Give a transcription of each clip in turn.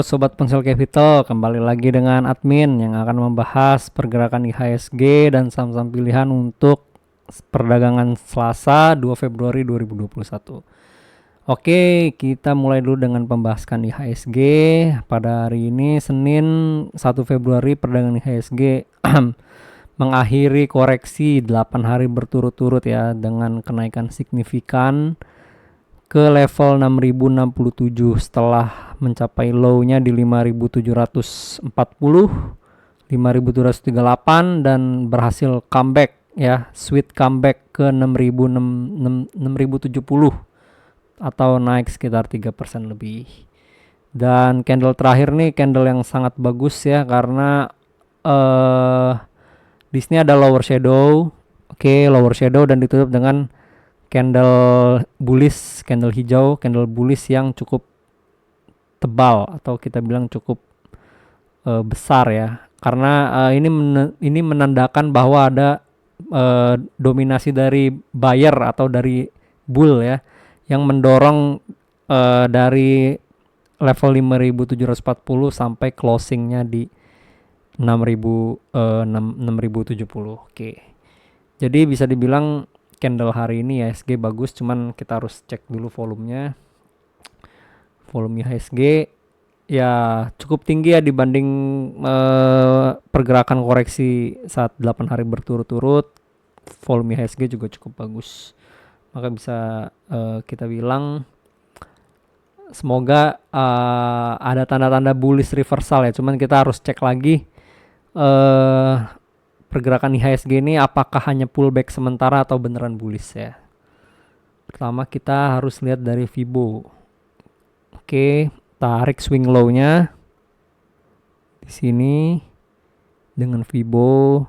Sobat Ponsel Capital, kembali lagi dengan admin yang akan membahas pergerakan IHSG dan saham-saham pilihan untuk perdagangan Selasa 2 Februari 2021. Oke, kita mulai dulu dengan pembahasan IHSG. Pada hari ini Senin 1 Februari perdagangan IHSG mengakhiri koreksi 8 hari berturut-turut ya, dengan kenaikan signifikan ke level 6067 setelah mencapai low-nya di 5740, 5738 dan berhasil comeback ya, sweet comeback ke 6070 atau naik sekitar 3% lebih. Dan candle terakhir nih candle yang sangat bagus ya, karena di sini ada lower shadow. Oke, lower shadow dan ditutup dengan candle bullish, candle hijau, candle bullish yang cukup tebal atau kita bilang cukup besar ya, karena ini menandakan bahwa ada dominasi dari buyer atau dari bull ya, yang mendorong dari level 5740 sampai closingnya di 6070. Oke, jadi bisa dibilang candle hari ini IHSG bagus, cuman kita harus cek dulu volumenya. Volume IHSG ya cukup tinggi ya dibanding pergerakan koreksi saat 8 hari berturut-turut. Volume IHSG juga cukup bagus, maka bisa kita bilang semoga ada tanda-tanda bullish reversal ya. Cuman kita harus cek lagi pergerakan IHSG ini apakah hanya pullback sementara atau beneran bullish ya. Pertama kita harus lihat dari Fibo. Oke, tarik swing low-nya di sini dengan Fibo.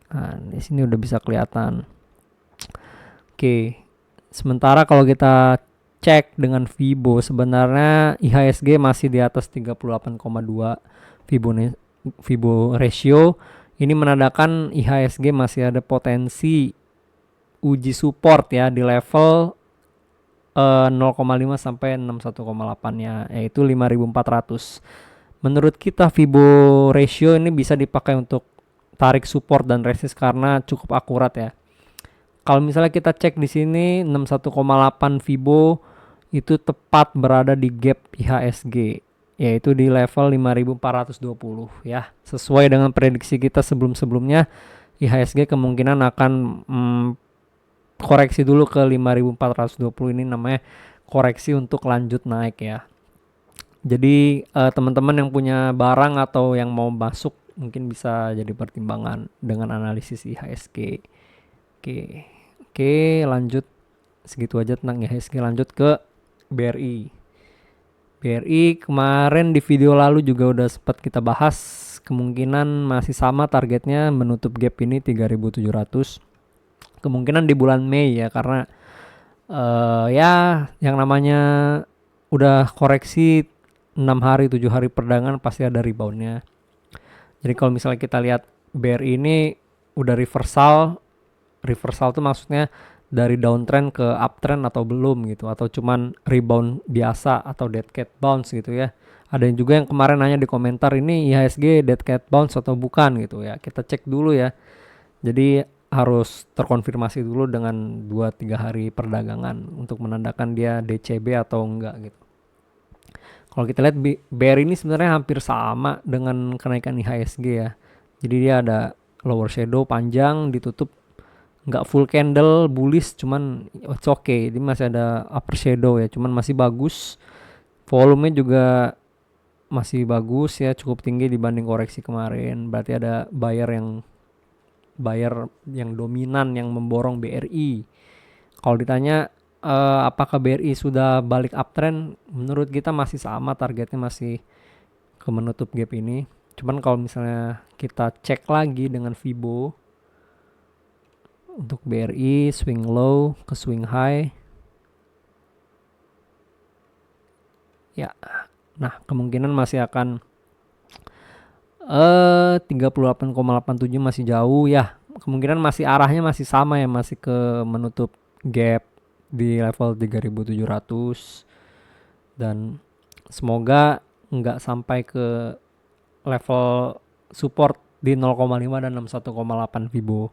Nah, di sini udah bisa kelihatan. Oke, sementara kalau kita cek dengan Fibo, sebenarnya IHSG masih di atas 38,2 Fibo ratio. Ini menandakan IHSG masih ada potensi uji support ya di level 0,5 sampai 61,8 ya, yaitu 5400. Menurut kita Fibo ratio ini bisa dipakai untuk tarik support dan resist karena cukup akurat ya. Kalau misalnya kita cek di sini 61,8 Fibo itu tepat berada di gap IHSG, yaitu di level 5420 ya. Sesuai dengan prediksi kita sebelum-sebelumnya, IHSG kemungkinan akan koreksi dulu ke 5420. Ini namanya koreksi untuk lanjut naik ya. Jadi teman-teman yang punya barang atau yang mau masuk mungkin bisa jadi pertimbangan dengan analisis IHSG. Oke, lanjut. Segitu aja tentang IHSG. Lanjut ke BRI. BRI kemarin di video lalu juga udah sempat kita bahas, kemungkinan masih sama targetnya menutup gap ini 3700. Kemungkinan di bulan Mei ya, karena ya yang namanya udah koreksi 6 hari 7 hari perdagangan pasti ada reboundnya. Jadi kalau misalnya kita lihat BRI ini udah reversal tuh maksudnya dari downtrend ke uptrend atau belum gitu, atau cuman rebound biasa atau dead cat bounce gitu ya. Ada yang juga yang kemarin nanya di komentar, ini IHSG dead cat bounce atau bukan gitu ya. Kita cek dulu ya. Jadi harus terkonfirmasi dulu dengan 2-3 hari perdagangan untuk menandakan dia DCB atau enggak gitu. Kalau kita lihat BRI ini sebenarnya hampir sama dengan kenaikan IHSG ya. Jadi dia ada lower shadow panjang, ditutup nggak full candle bullish, cuman it's okay. Ini masih ada upper shadow ya, cuman masih bagus. Volumenya juga masih bagus ya, cukup tinggi dibanding koreksi kemarin. Berarti ada buyer yang dominan yang memborong BRI. Kalau ditanya apakah BRI sudah balik uptrend, menurut kita masih sama, targetnya masih ke menutup gap ini. Cuman kalau misalnya kita cek lagi dengan Fibo untuk BRI swing low ke swing high ya, nah kemungkinan masih akan 38,87 masih jauh ya. Kemungkinan masih arahnya masih sama ya, masih ke menutup gap di level 3700. Dan semoga nggak sampai ke level support di 0,5 dan 61,8 Fibo.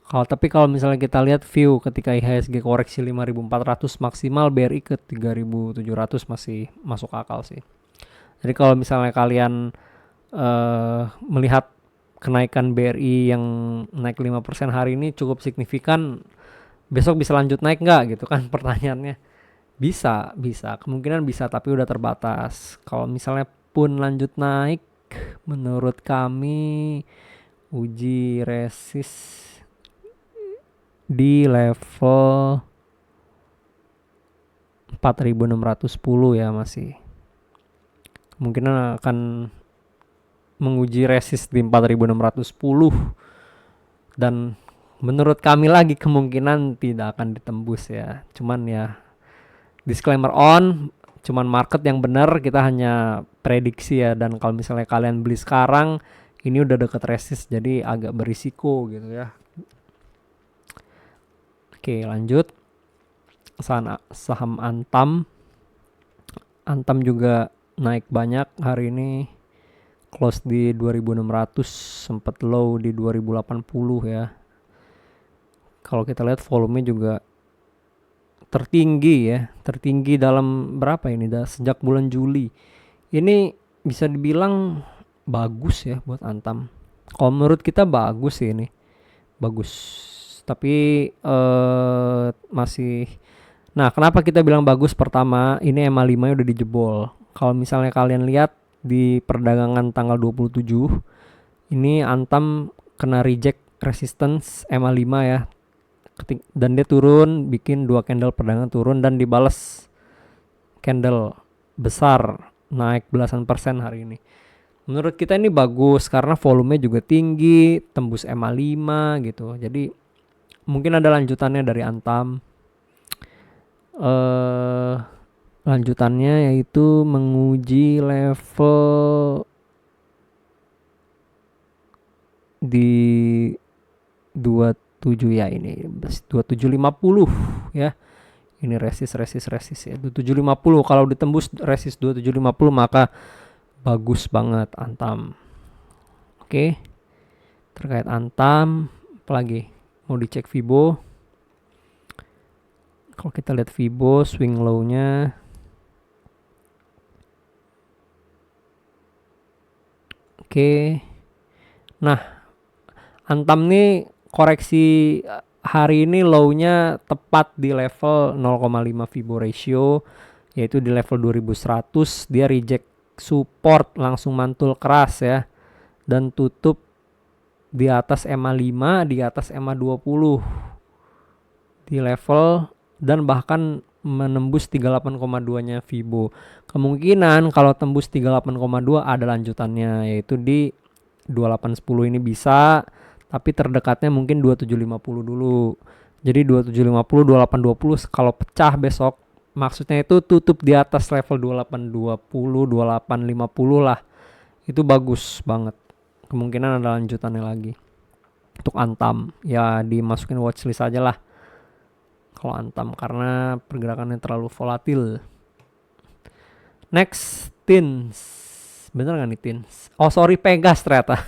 Tapi kalau misalnya kita lihat view ketika IHSG koreksi 5.400 maksimal, BRI ke 3.700 masih masuk akal sih. Jadi kalau misalnya kalian melihat kenaikan BRI yang naik 5% hari ini cukup signifikan, besok bisa lanjut naik nggak gitu kan pertanyaannya. Bisa, kemungkinan bisa, tapi udah terbatas. Kalau misalnya pun lanjut naik, menurut kami uji resist di level 4.610 ya, masih kemungkinan akan menguji resist di 4.610, dan menurut kami lagi kemungkinan tidak akan ditembus ya. Cuman ya disclaimer cuman market yang benar, kita hanya prediksi ya. Dan kalau misalnya kalian beli sekarang, ini udah deket resist, jadi agak berisiko gitu ya. Oke, lanjut. Saham Antam. Antam juga naik banyak hari ini, close di 2.600, sempat low di 2.080 ya. Kalau kita lihat volume juga tertinggi dalam berapa ini, sejak bulan Juli. Ini bisa dibilang bagus ya buat Antam. Kalau menurut kita bagus sih ini. Bagus. Tapi masih. Nah, kenapa kita bilang bagus? Pertama, ini EMA 5 udah dijebol. Kalau misalnya kalian lihat di perdagangan tanggal 27, ini Antam kena reject resistance EMA 5 ya. Dan dia turun, bikin 2 candle perdagangan turun, dan dibalas candle besar, naik belasan persen hari ini. Menurut kita ini bagus karena volume juga tinggi, tembus EMA 5 gitu. Jadi mungkin ada lanjutannya dari Antam. Lanjutannya yaitu menguji level di 27 ya, ini 2750 ya. Ini resist ya, 2750. Kalau ditembus resist 2750 maka bagus banget Antam. Oke. Terkait Antam, apalagi mau dicek Fibo. Kalau kita lihat Fibo swing low-nya, oke. Nah, Antam nih koreksi hari ini low-nya tepat di level 0,5 Fibo ratio, yaitu di level 2100. Dia reject support, langsung mantul keras ya, dan tutup di atas EMA 5, di atas EMA 20 di level, dan bahkan menembus 38,2 nya Fibo. Kemungkinan kalau tembus 38,2 ada lanjutannya, yaitu di 2810 ini bisa, tapi terdekatnya mungkin 2750 dulu. Jadi 2750, 2820 kalau pecah besok, maksudnya itu tutup di atas level 2820, 2850 lah. Itu bagus banget. Kemungkinan ada lanjutannya lagi. Untuk Antam ya dimasukin watchlist aja lah kalau Antam, karena pergerakannya terlalu volatil. Next, Tins. Bener gak nih Tins? Oh sorry, Pegas ternyata.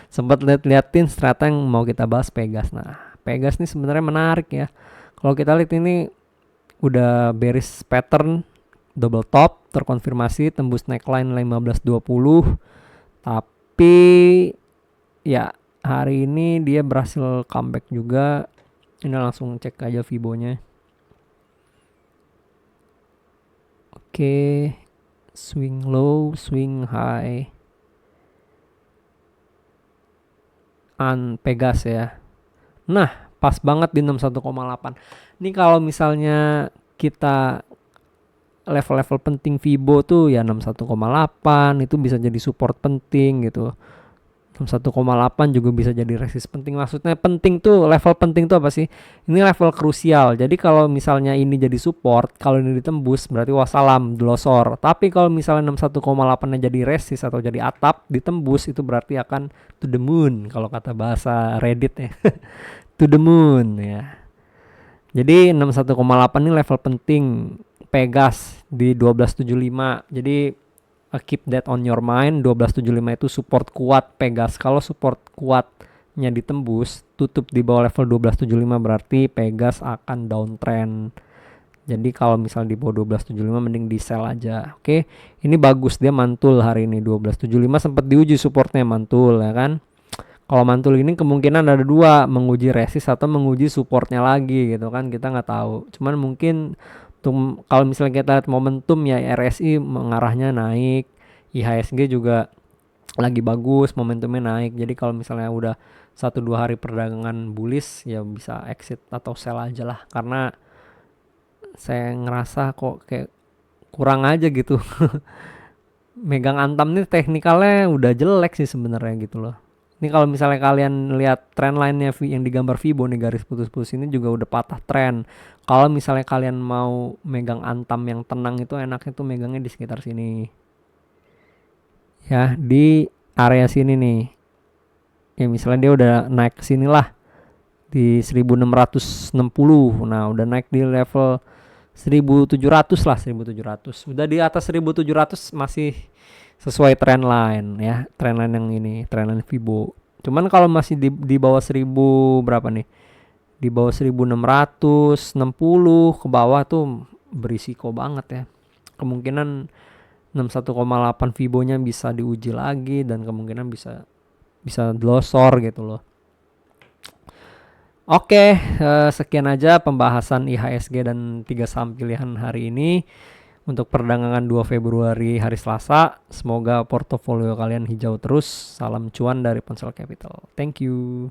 Sempat lihat Tins, ternyata yang mau kita bahas Pegas. Nah, Pegas nih sebenarnya menarik ya. Kalau kita lihat ini udah bearish pattern, double top, terkonfirmasi tembus neckline 1520. Tapi ya hari ini dia berhasil comeback juga. Ini langsung cek aja Fibonya. Oke, swing low, swing high. Pegas ya. Nah, pas banget di 61,8. Ini kalau misalnya kita level-level penting Fibo tuh ya 61,8 itu bisa jadi support penting gitu. 1,8 juga bisa jadi resist penting. Maksudnya penting tuh, level penting tuh apa sih? Ini level krusial. Jadi kalau misalnya ini jadi support, kalau ini ditembus berarti wassalam, delosor. Tapi kalau misalnya 61,8 nya jadi resist atau jadi atap, ditembus, itu berarti akan to the moon kalau kata bahasa Reddit ya. To the moon ya. Jadi 61,8 ini level penting Pegas di 1275. Jadi keep that on your mind. 1275 itu support kuat Pegas. Kalau support kuatnya ditembus, tutup di bawah level 1275 berarti Pegas akan downtrend. Jadi kalau misal di bawah 1275 mending di sell aja. Oke. Ini bagus, dia mantul hari ini 1275, sempat diuji supportnya mantul ya kan. Kalau mantul ini kemungkinan ada dua, menguji resist atau menguji supportnya lagi gitu kan, kita nggak tahu. Cuman mungkin kalau misalnya kita lihat momentum ya, RSI mengarahnya naik, IHSG juga lagi bagus, momentumnya naik. Jadi kalau misalnya udah 1-2 hari perdagangan bullish ya bisa exit atau sell aja lah, karena saya ngerasa kok kayak kurang aja gitu. Megang Antam nih teknikalnya udah jelek sih sebenarnya gitu loh. Ini kalau misalnya kalian lihat trend line-nya yang digambar Fibo nih, garis putus-putus ini juga udah patah trend. Kalau misalnya kalian mau megang Antam yang tenang itu enaknya tuh megangnya di sekitar sini. Ya, di area sini nih. Ya misalnya dia udah naik ke sini lah. Di 1660. Nah, udah naik di level 1700 lah, 1700. Udah di atas 1700 masih sesuai trend line ya, trend line yang ini, trend line Fibo. Cuman kalau masih di bawah 1000 berapa nih? Di bawah 1660 ke bawah tuh berisiko banget ya. Kemungkinan 61,8 Fibonya bisa diuji lagi dan kemungkinan bisa glosor gitu loh. Oke, sekian aja pembahasan IHSG dan 3 saham pilihan hari ini untuk perdagangan 2 Februari hari Selasa. Semoga portofolio kalian hijau terus. Salam cuan dari Ponsel Capital. Thank you.